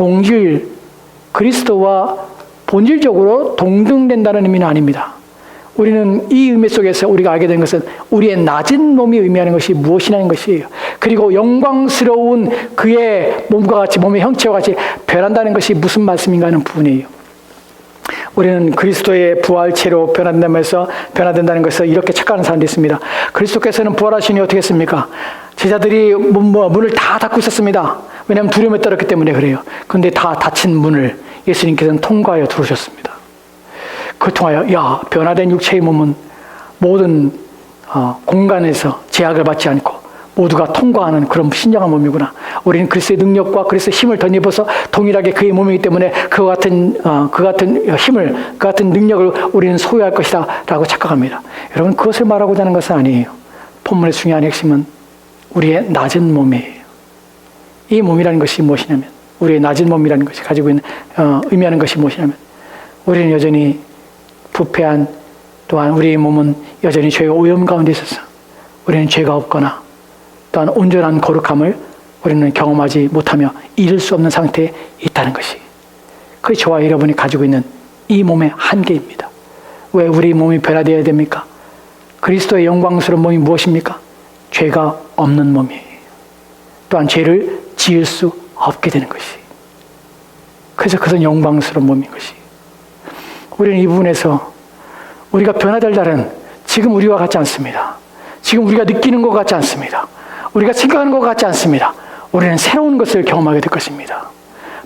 본질적으로 동등된다는 의미는 아닙니다. 우리는 이 의미 속에서 우리가 알게 된 것은 우리의 낮은 몸이 의미하는 것이 무엇이냐는 것이에요. 그리고 영광스러운 그의 몸과 같이, 몸의 형체와 같이 변한다는 것이 무슨 말씀인가 하는 부분이에요. 우리는 그리스도의 부활체로 변화된다는 것을 이렇게 착각하는 사람들이 있습니다. 그리스도께서는 부활하시니 어떻게 했습니까? 제자들이 문을 다 닫고 있었습니다. 왜냐하면 두려움에 떨었기 때문에 그래요. 그런데 다 닫힌 문을 예수님께서는 통과하여 들어오셨습니다. 그 통하여 변화된 육체의 몸은 모든 공간에서 제약을 받지 않고 모두가 통과하는 그런 신령한 몸이구나. 우리는 그리스도의 능력과 그리스도의 힘을 덧입어서 동일하게 그의 몸이기 때문에 그 같은 힘을, 그 같은 능력을 우리는 소유할 것이다 라고 착각합니다. 여러분, 그것을 말하고자 하는 것은 아니에요. 본문의 중요한 핵심은 우리의 낮은 몸이에요. 이 몸이라는 것이 무엇이냐면, 우리의 낮은 몸이라는 것이 가지고 있는 의미하는 것이 무엇이냐면, 우리는 여전히 부패한, 또한 우리의 몸은 여전히 죄의 오염 가운데 있어서 우리는 죄가 없거나 또한 온전한 거룩함을 우리는 경험하지 못하며 이룰 수 없는 상태에 있다는 것이, 그게 저와 여러분이 가지고 있는 이 몸의 한계입니다. 왜 우리 몸이 변화되어야 됩니까? 그리스도의 영광스러운 몸이 무엇입니까? 죄가 없는 몸이에요. 또한 죄를 지을 수 없게 되는 것이, 그래서 그것은 영광스러운 몸인 것이, 우리는 이 부분에서 우리가 변화될 날은 지금 우리와 같지 않습니다. 지금 우리가 느끼는 것 같지 않습니다. 우리가 생각하는 것 같지 않습니다. 우리는 새로운 것을 경험하게 될 것입니다.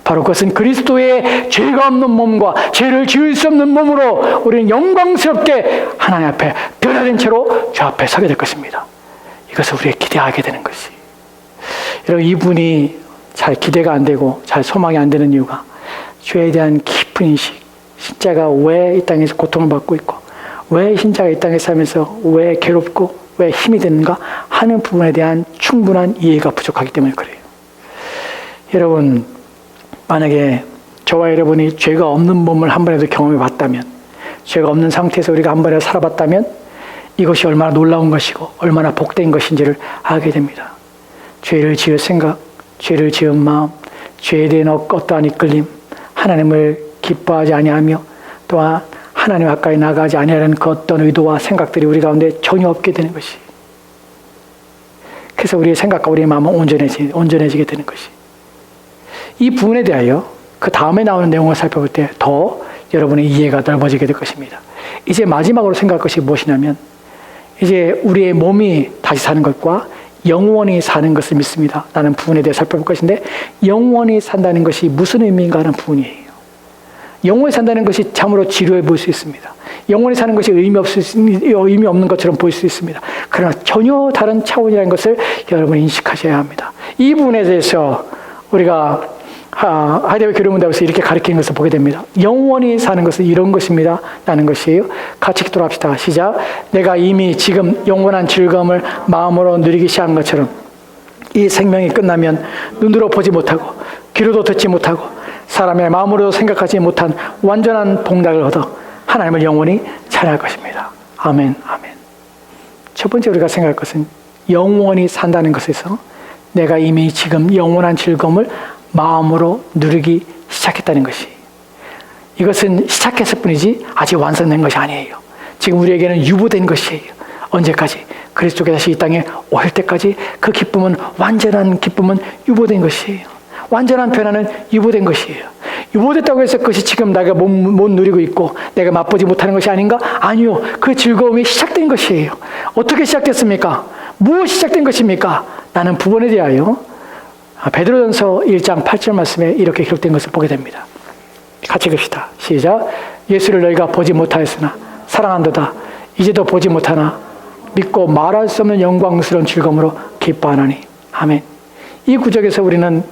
바로 그것은 그리스도의 죄가 없는 몸과 죄를 지을 수 없는 몸으로 우리는 영광스럽게 하나님 앞에 변화된 채로 주 앞에 서게 될 것입니다. 이것을 우리가 기대하게 되는 것이, 여러분, 이분이 잘 기대가 안 되고 잘 소망이 안 되는 이유가 죄에 대한 깊은 인식, 신자가 왜 이 땅에서 고통을 받고 있고 왜 신자가 이 땅에 살면서 왜 괴롭고 왜 힘이 되는가 하는 부분에 대한 충분한 이해가 부족하기 때문에 그래요. 여러분, 만약에 저와 여러분이 죄가 없는 몸을 한 번에도 경험해 봤다면, 죄가 없는 상태에서 우리가 한 번에 살아봤다면 이것이 얼마나 놀라운 것이고 얼마나 복된 것인지를 알게 됩니다. 죄를 지을 생각, 죄를 지은 마음, 죄에 대한 어떠한 이끌림, 하나님을 기뻐하지 아니하며 또한 하나님 가까이 나가지 아니하는 그 어떤 의도와 생각들이 우리 가운데 전혀 없게 되는 것이, 그래서 우리의 생각과 우리의 마음은 온전해지게 되는 것이, 이 부분에 대하여 그 다음에 나오는 내용을 살펴볼 때 더 여러분의 이해가 넓어지게 될 것입니다. 이제 마지막으로 생각할 것이 무엇이냐면, 이제 우리의 몸이 다시 사는 것과 영원히 사는 것을 믿습니다 라는 부분에 대해 살펴볼 것인데, 영원히 산다는 것이 무슨 의미인가 하는 부분이에요. 영원히 산다는 것이 참으로 지루해 보일 수 있습니다. 영원히 사는 것이 의미 없는 것처럼 보일 수 있습니다. 그러나 전혀 다른 차원이라는 것을 여러분이 인식하셔야 합니다. 이 부분에 대해서 우리가 하이데베 교류문답에서 이렇게 가르치는 것을 보게 됩니다. 영원히 사는 것은 이런 것입니다 라는 것이에요. 같이 기도합시다. 시작. 내가 이미 지금 영원한 즐거움을 마음으로 누리기 시작한 것처럼 이 생명이 끝나면 눈으로 보지 못하고 귀로도 듣지 못하고 사람의 마음으로 생각하지 못한 완전한 복락을 얻어 하나님을 영원히 찬양할 것입니다. 아멘, 아멘. 첫 번째 우리가 생각할 것은 영원히 산다는 것에서 내가 이미 지금 영원한 즐거움을 마음으로 누리기 시작했다는 것이, 이것은 시작했을 뿐이지 아직 완성된 것이 아니에요. 지금 우리에게는 유보된 것이에요. 언제까지? 그리스도께서 다시 이 땅에 오실 때까지 그 기쁨은, 완전한 기쁨은 유보된 것이에요. 완전한 변화는 유보된 것이에요. 유보됐다고 해서 그것이 지금 내가 못 누리고 있고 내가 맛보지 못하는 것이 아닌가? 아니요. 그 즐거움이 시작된 것이에요. 어떻게 시작됐습니까? 무엇이 시작된 것입니까? 라는 부분에 대하여 베드로전서 1장 8절 말씀에 이렇게 기록된 것을 보게 됩니다. 같이 읽읍시다. 시작. 예수를 너희가 보지 못하였으나 사랑한도다. 이제도 보지 못하나 믿고 말할 수 없는 영광스러운 즐거움으로 기뻐하나니. 아멘. 이 구절에서 우리는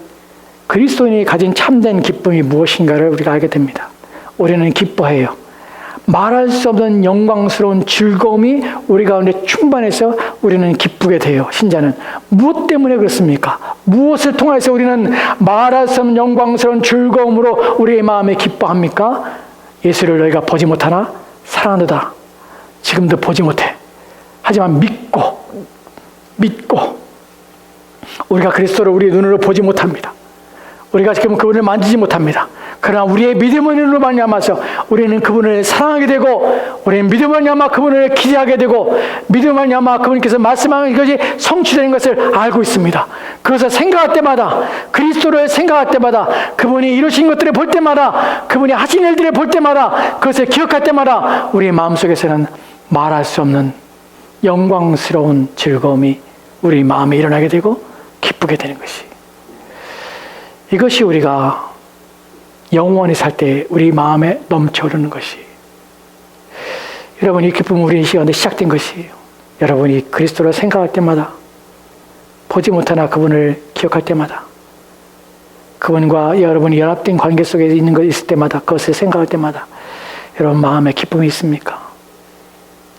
그리스도인이 가진 참된 기쁨이 무엇인가를 우리가 알게 됩니다. 우리는 기뻐해요. 말할 수 없는 영광스러운 즐거움이 우리 가운데 충만해서 우리는 기쁘게 돼요. 신자는 무엇 때문에 그렇습니까? 무엇을 통해서 우리는 말할 수 없는 영광스러운 즐거움으로 우리의 마음에 기뻐합니까? 예수를 너희가 보지 못하나 사랑한도다. 지금도 보지 못해. 하지만 믿고 우리가 그리스도를 우리의 눈으로 보지 못합니다. 우리가 지금 그분을 만지지 못합니다. 그러나 우리의 믿음의 눈으로 말미암아서 우리는 그분을 사랑하게 되고, 우리는 믿음을 말미암아 그분을 기대하게 되고, 믿음을 말미암아 그분께서 말씀하는 것이 성취되는 것을 알고 있습니다. 그래서 생각할 때마다, 그리스도를 생각할 때마다, 그분이 이루신 것들을 볼 때마다, 그분이 하신 일들을 볼 때마다, 그것을 기억할 때마다 우리의 마음속에서는 말할 수 없는 영광스러운 즐거움이 우리 마음에 일어나게 되고 기쁘게 되는 것이, 이것이 우리가 영원히 살 때 우리 마음에 넘쳐오르는 것이, 여러분, 이 기쁨은 우리 시간에 시작된 것이에요. 여러분이 그리스도를 생각할 때마다, 보지 못하나 그분을 기억할 때마다, 그분과 여러분이 연합된 관계 속에 있는 것 있을 때마다, 그것을 생각할 때마다 여러분 마음에 기쁨이 있습니까?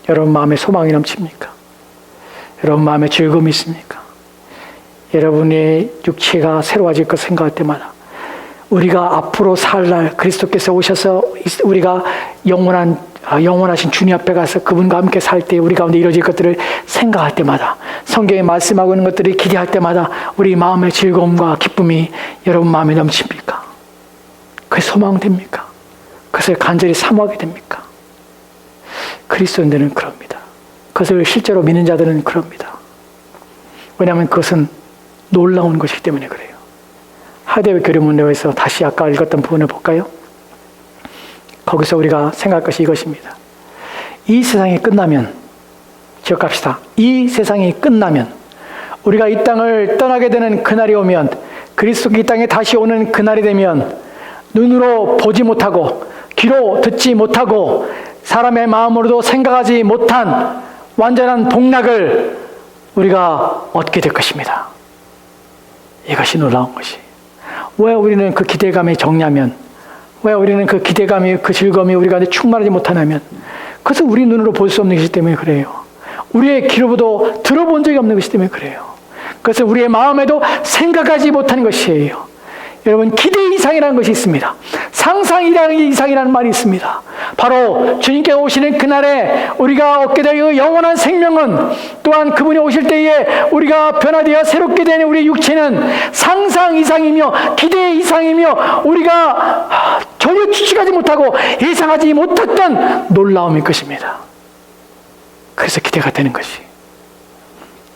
여러분 마음에 소망이 넘칩니까? 여러분 마음에 즐거움이 있습니까? 여러분의 육체가 새로워질 것을 생각할 때마다, 우리가 앞으로 살 날 그리스도께서 오셔서 우리가 영원하신 주님 앞에 가서 그분과 함께 살 때 우리 가운데 이루어질 것들을 생각할 때마다, 성경에 말씀하고 있는 것들을 기대할 때마다 우리 마음의 즐거움과 기쁨이 여러분 마음에 넘칩니까? 그게 소망됩니까? 그것을 간절히 사모하게 됩니까? 그리스도인들은 그럽니다. 그것을 실제로 믿는 자들은 그럽니다. 왜냐하면 그것은 놀라운 것이기 때문에 그래요. 하데베 교리문답에서 다시 아까 읽었던 부분을 볼까요? 거기서 우리가 생각할 것이 이것입니다. 이 세상이 끝나면, 기억합시다. 이 세상이 끝나면, 우리가 이 땅을 떠나게 되는 그날이 오면, 그리스도가 이 땅에 다시 오는 그날이 되면, 눈으로 보지 못하고 귀로 듣지 못하고 사람의 마음으로도 생각하지 못한 완전한 복락을 우리가 얻게 될 것입니다. 이것이 놀라운 것이. 왜 우리는 그 기대감에 적냐면, 왜 우리는 그 기대감이, 그 즐거움이 우리 가운데 충만하지 못하냐면, 그것은 우리 눈으로 볼 수 없는 것이기 때문에 그래요. 우리의 귀로도 들어본 적이 없는 것이기 때문에 그래요. 그것은 우리의 마음에도 생각하지 못하는 것이에요. 여러분, 기대 이상이라는 것이 있습니다. 상상 이상이라는 말이 있습니다. 바로 주님께 오시는 그날에 우리가 얻게 될 영원한 생명은, 또한 그분이 오실 때에 우리가 변화되어 새롭게 되는 우리 육체는 상상 이상이며 기대 이상이며 우리가 전혀 추측하지 못하고 예상하지 못했던 놀라움일 것입니다. 그래서 기대가 되는 것이.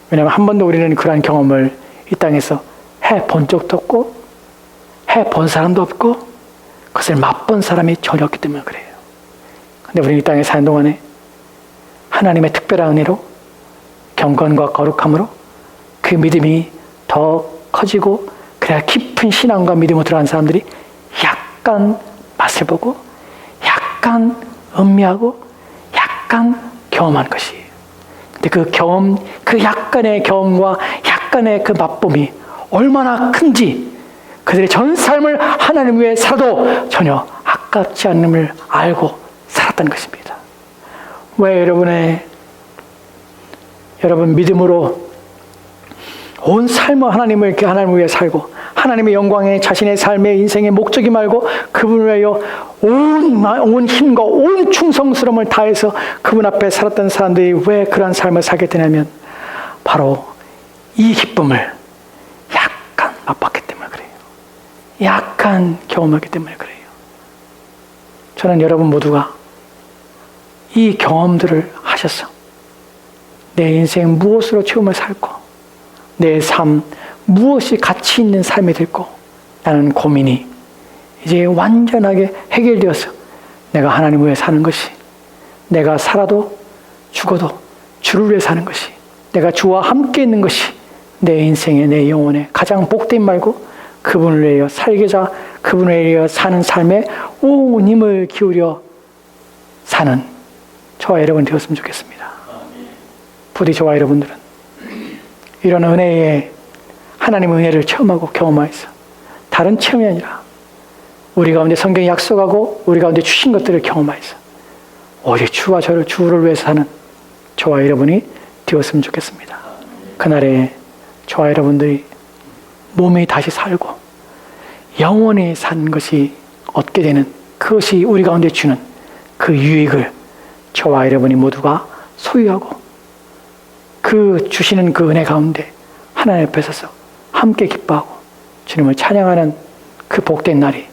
왜냐하면 한 번도 우리는 그러한 경험을 이 땅에서 해본 적도 없고 해본 사람도 없고 그것을 맛본 사람이 전혀 없기 때문에 그래요. 근데 우리 이 땅에 사는 동안에 하나님의 특별한 은혜로, 경건과 거룩함으로 그 믿음이 더 커지고, 그래야 깊은 신앙과 믿음으로 들어간 사람들이 약간 맛을 보고 약간 음미하고 약간 경험한 것이에요. 근데 그 경험, 그 약간의 경험과 약간의 그 맛봄이 얼마나 큰지, 그들의 전 삶을 하나님 위해 살아도 전혀 아깝지 않음을 알고 살았던 것입니다. 왜 여러분 믿음으로 온 삶을 하나님을 위해 살고, 하나님의 영광에 자신의 삶의 인생의 목적이 말고 그분을 위하여 온 힘과 온 충성스러움을 다해서 그분 앞에 살았던 사람들이 왜 그러한 삶을 살게 되냐면, 바로 이 기쁨을 약간 맛봤기 때문에 그래요. 약간 경험하기 때문에 그래요. 저는 여러분 모두가 이 경험들을 하셔서 내 인생 무엇으로 체험을 살고, 내 삶 무엇이 가치 있는 삶이 될고, 나는 고민이 이제 완전하게 해결되어서 내가 하나님을 위해 사는 것이, 내가 살아도 죽어도 주를 위해 사는 것이, 내가 주와 함께 있는 것이 내 인생의, 내 영혼의 가장 복된 말고, 그분을 위하여 살고자, 그분을 위하여 사는 삶에 온 힘을 기울여 사는 저와 여러분 되었으면 좋겠습니다. 부디 저와 여러분들은 이런 은혜의, 하나님의 은혜를 체험하고 경험하여서, 다른 체험이 아니라 우리 가운데 성경이 약속하고 우리 가운데 주신 것들을 경험하여서 오직 주를 위해서 사는 저와 여러분이 되었으면 좋겠습니다. 그날에 저와 여러분들이 몸이 다시 살고 영원히 사는 것이 얻게 되는, 그것이 우리 가운데 주는 그 유익을 저와 여러분이 모두가 소유하고, 그 주시는 그 은혜 가운데 하나님 앞에 서서 함께 기뻐하고 주님을 찬양하는 그 복된 날이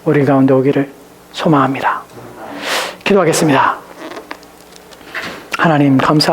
우리 가운데 오기를 소망합니다. 기도하겠습니다. 하나님 감사합니다.